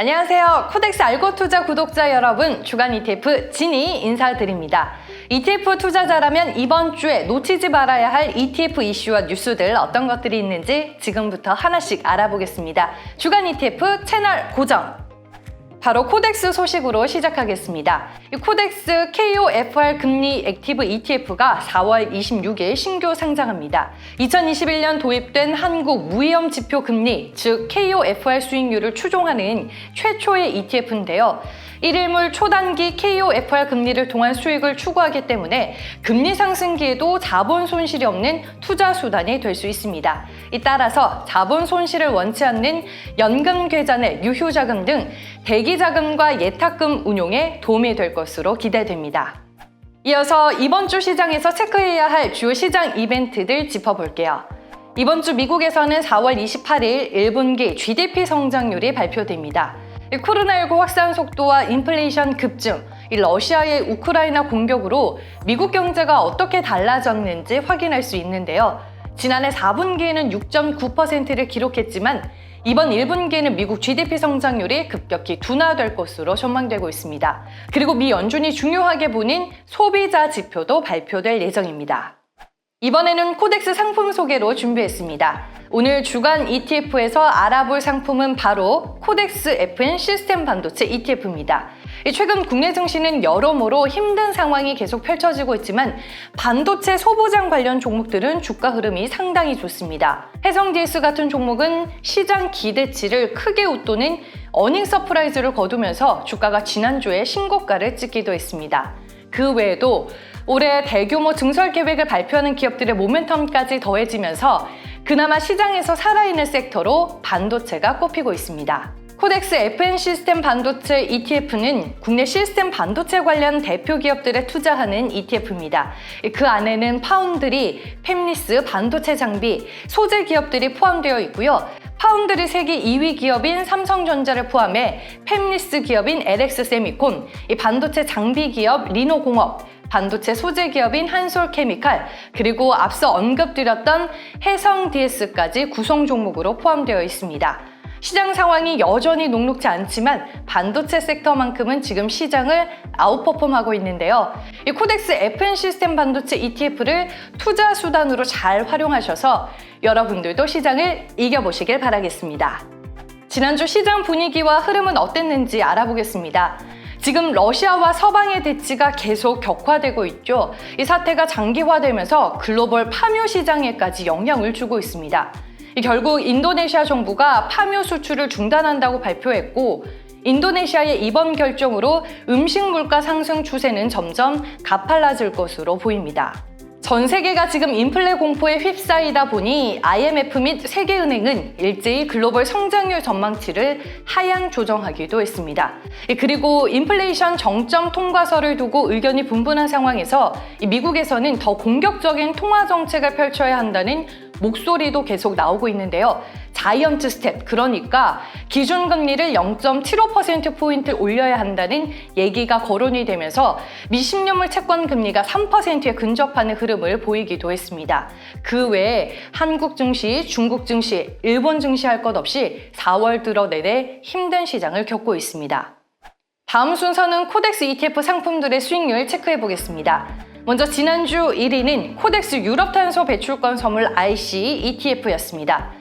안녕하세요. 코덱스 알고 투자 구독자 여러분, 주간 ETF 진이 인사드립니다. ETF 투자자라면 이번 주에 놓치지 말아야 할 ETF 이슈와 뉴스들 어떤 것들이 있는지 지금부터 하나씩 알아보겠습니다. 주간 ETF 채널 고정! 바로 코덱스 소식으로 시작하겠습니다. 이 코덱스 KOFR 금리 액티브 ETF가 4월 26일 신규 상장합니다. 2021년 도입된 한국 무위험 지표 금리, 즉 KOFR 수익률을 추종하는 최초의 ETF인데요. 1일물 초단기 KOFR 금리를 통한 수익을 추구하기 때문에 금리 상승기에도 자본 손실이 없는 투자 수단이 될 수 있습니다. 따라서 자본 손실을 원치 않는 연금 계좌내 유효자금 등 대기자금과 예탁금 운용에 도움이 될 것으로 기대됩니다. 이어서 이번 주 시장에서 체크해야 할 주요 시장 이벤트들 짚어볼게요. 이번 주 미국에서는 4월 28일 1분기 GDP 성장률이 발표됩니다. 코로나19 확산 속도와 인플레이션 급증, 러시아의 우크라이나 공격으로 미국 경제가 어떻게 달라졌는지 확인할 수 있는데요. 지난해 4분기에는 6.9%를 기록했지만 이번 1분기에는 미국 GDP 성장률이 급격히 둔화될 것으로 전망되고 있습니다. 그리고 미 연준이 중요하게 보는 소비자 지표도 발표될 예정입니다. 이번에는 코덱스 상품 소개로 준비했습니다. 오늘 주간 ETF에서 알아볼 상품은 바로 코덱스 FN 시스템 반도체 ETF입니다. 최근 국내 증시는 여러모로 힘든 상황이 계속 펼쳐지고 있지만 반도체 소부장 관련 종목들은 주가 흐름이 상당히 좋습니다. 해성 DS 같은 종목은 시장 기대치를 크게 웃도는 어닝 서프라이즈를 거두면서 주가가 지난주에 신고가를 찍기도 했습니다. 그 외에도 올해 대규모 증설 계획을 발표하는 기업들의 모멘텀까지 더해지면서 그나마 시장에서 살아있는 섹터로 반도체가 꼽히고 있습니다. 코덱스 FN 시스템 반도체 ETF는 국내 시스템 반도체 관련 대표 기업들에 투자하는 ETF입니다. 그 안에는 파운드리, 팹리스 반도체 장비, 소재 기업들이 포함되어 있고요. 파운드리 세계 2위 기업인 삼성전자를 포함해 팹리스 기업인 LX세미콘, 반도체 장비 기업 리노공업, 반도체 소재 기업인 한솔케미칼, 그리고 앞서 언급드렸던 해성 DS까지 구성 종목으로 포함되어 있습니다. 시장 상황이 여전히 녹록지 않지만 반도체 섹터만큼은 지금 시장을 아웃퍼폼하고 있는데요. 이 코덱스 FN 시스템 반도체 ETF를 투자 수단으로 잘 활용하셔서 여러분들도 시장을 이겨보시길 바라겠습니다. 지난주 시장 분위기와 흐름은 어땠는지 알아보겠습니다. 지금 러시아와 서방의 대치가 계속 격화되고 있죠. 이 사태가 장기화되면서 글로벌 파묘 시장에까지 영향을 주고 있습니다. 결국 인도네시아 정부가 파묘 수출을 중단한다고 발표했고 인도네시아의 이번 결정으로 음식 물가 상승 추세는 점점 가팔라질 것으로 보입니다. 전 세계가 지금 인플레 공포에 휩싸이다 보니 IMF 및 세계은행은 일제히 글로벌 성장률 전망치를 하향 조정하기도 했습니다. 그리고 인플레이션 정점 통과설을 두고 의견이 분분한 상황에서 미국에서는 더 공격적인 통화 정책을 펼쳐야 한다는 목소리도 계속 나오고 있는데요. 자이언트 스텝, 그러니까 기준금리를 0.75%포인트 올려야 한다는 얘기가 거론이 되면서 미 10년물 채권 금리가 3%에 근접하는 흐름을 보이기도 했습니다. 그 외에 한국 증시, 중국 증시, 일본 증시 할 것 없이 4월 들어 내내 힘든 시장을 겪고 있습니다. 다음 순서는 코덱스 ETF 상품들의 수익률 체크해 보겠습니다. 먼저 지난주 1위는 코덱스 유럽 탄소 배출권 선물 IC ETF였습니다.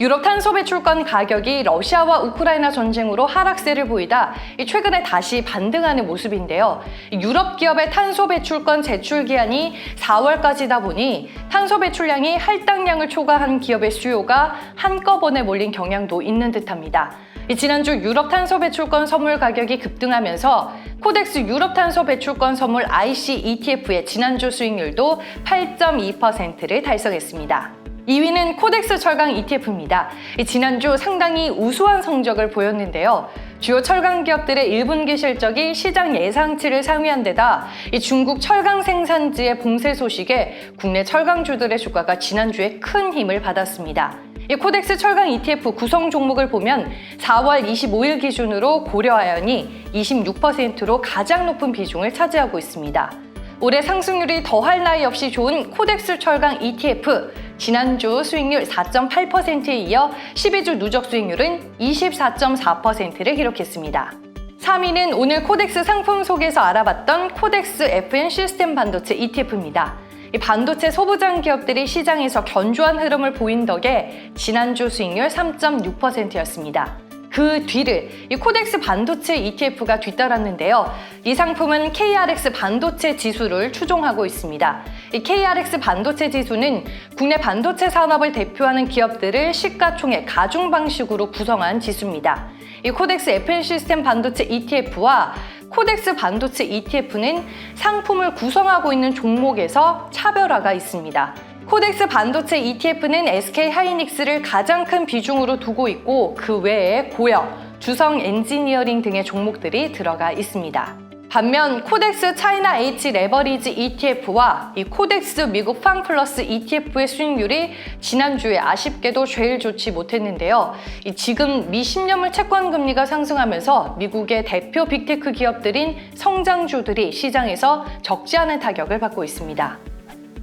유럽 탄소 배출권 가격이 러시아와 우크라이나 전쟁으로 하락세를 보이다 최근에 다시 반등하는 모습인데요. 유럽 기업의 탄소 배출권 제출 기한이 4월까지다 보니 탄소 배출량이 할당량을 초과한 기업의 수요가 한꺼번에 몰린 경향도 있는 듯합니다. 지난주 유럽 탄소 배출권 선물 가격이 급등하면서 코덱스 유럽 탄소 배출권 선물 IC ETF의 지난주 수익률도 8.2%를 달성했습니다. 2위는 코덱스 철강 ETF입니다. 지난주 상당히 우수한 성적을 보였는데요. 주요 철강 기업들의 1분기 실적이 시장 예상치를 상회한 데다 중국 철강 생산지의 봉쇄 소식에 국내 철강주들의 주가가 지난주에 큰 힘을 받았습니다. 코덱스 철강 ETF 구성 종목을 보면 4월 25일 기준으로 고려아연이 26%로 가장 높은 비중을 차지하고 있습니다. 올해 상승률이 더할 나위 없이 좋은 코덱스 철강 ETF, 지난주 수익률 4.8%에 이어 12주 누적 수익률은 24.4%를 기록했습니다. 3위는 오늘 코덱스 상품 속에서 알아봤던 코덱스 FN 시스템 반도체 ETF입니다. 이 반도체 소부장 기업들이 시장에서 견조한 흐름을 보인 덕에 지난주 수익률 3.6%였습니다. 그 뒤를 이 코덱스 반도체 ETF가 뒤따랐는데요. 이 상품은 KRX 반도체 지수를 추종하고 있습니다. 이 KRX 반도체 지수는 국내 반도체 산업을 대표하는 기업들을 시가총액 가중 방식으로 구성한 지수입니다. 이 코덱스 FN 시스템 반도체 ETF와 코덱스 반도체 ETF는 상품을 구성하고 있는 종목에서 차별화가 있습니다. 코덱스 반도체 ETF는 SK 하이닉스를 가장 큰 비중으로 두고 있고 그 외에 고영, 주성 엔지니어링 등의 종목들이 들어가 있습니다. 반면 코덱스 차이나 H 레버리지 ETF와 이 코덱스 미국 팡 플러스 ETF의 수익률이 지난주에 아쉽게도 제일 좋지 못했는데요. 지금 미 10년물 채권 금리가 상승하면서 미국의 대표 빅테크 기업들인 성장주들이 시장에서 적지 않은 타격을 받고 있습니다.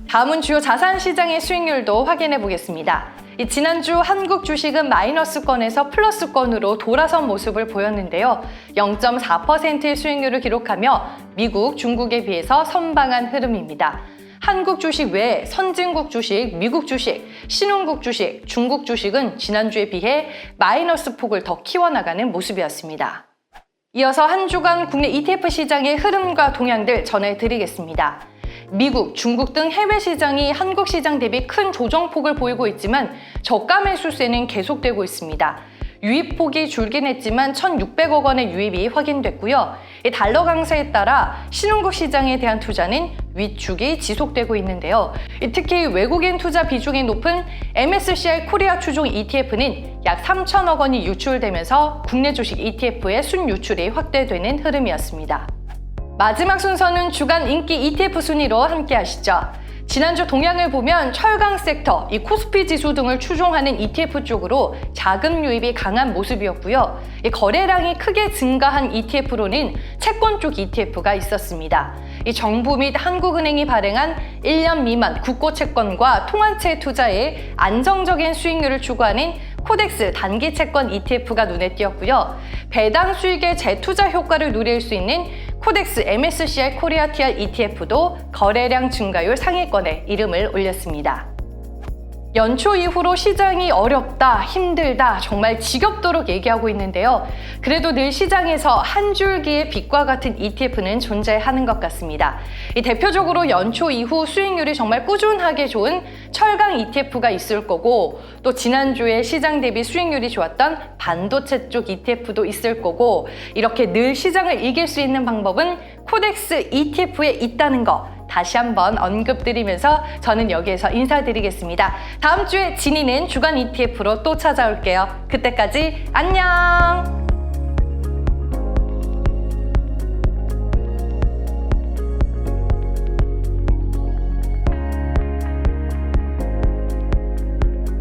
다음은 주요 자산 시장의 수익률도 확인해 보겠습니다. 지난주 한국 주식은 마이너스권에서 플러스권으로 돌아선 모습을 보였는데요. 0.4%의 수익률을 기록하며 미국, 중국에 비해서 선방한 흐름입니다. 한국 주식 외에 선진국 주식, 미국 주식, 신흥국 주식, 중국 주식은 지난주에 비해 마이너스 폭을 더 키워나가는 모습이었습니다. 이어서 한 주간 국내 ETF 시장의 흐름과 동향들 전해드리겠습니다. 미국, 중국 등 해외 시장이 한국 시장 대비 큰 조정폭을 보이고 있지만 저가 매수세는 계속되고 있습니다. 유입폭이 줄긴 했지만 1,600억 원의 유입이 확인됐고요. 달러 강세에 따라 신흥국 시장에 대한 투자는 위축이 지속되고 있는데요. 특히 외국인 투자 비중이 높은 MSCI 코리아 추종 ETF는 약 3,000억 원이 유출되면서 국내 주식 ETF의 순유출이 확대되는 흐름이었습니다. 마지막 순서는 주간 인기 ETF 순위로 함께 하시죠. 지난주 동향을 보면 철강 섹터, 이 코스피 지수 등을 추종하는 ETF 쪽으로 자금 유입이 강한 모습이었고요. 이 거래량이 크게 증가한 ETF로는 채권 쪽 ETF가 있었습니다. 이 정부 및 한국은행이 발행한 1년 미만 국고 채권과 통한채 투자에 안정적인 수익률을 추구하는 코덱스 단기 채권 ETF가 눈에 띄었고요. 배당 수익의 재투자 효과를 누릴 수 있는 코덱스 MSCI 코리아 TR ETF도 거래량 증가율 상위권에 이름을 올렸습니다. 연초 이후로 시장이 어렵다, 힘들다, 정말 지겹도록 얘기하고 있는데요. 그래도 늘 시장에서 한 줄기의 빛과 같은 ETF는 존재하는 것 같습니다. 대표적으로 연초 이후 수익률이 정말 꾸준하게 좋은 철강 ETF가 있을 거고, 또 지난주에 시장 대비 수익률이 좋았던 반도체 쪽 ETF도 있을 거고, 이렇게 늘 시장을 이길 수 있는 방법은 코덱스 ETF에 있다는 거 다시 한번 언급드리면서 저는 여기에서 인사드리겠습니다. 다음 주에 진이는 주간 ETF로 또 찾아올게요. 그때까지 안녕!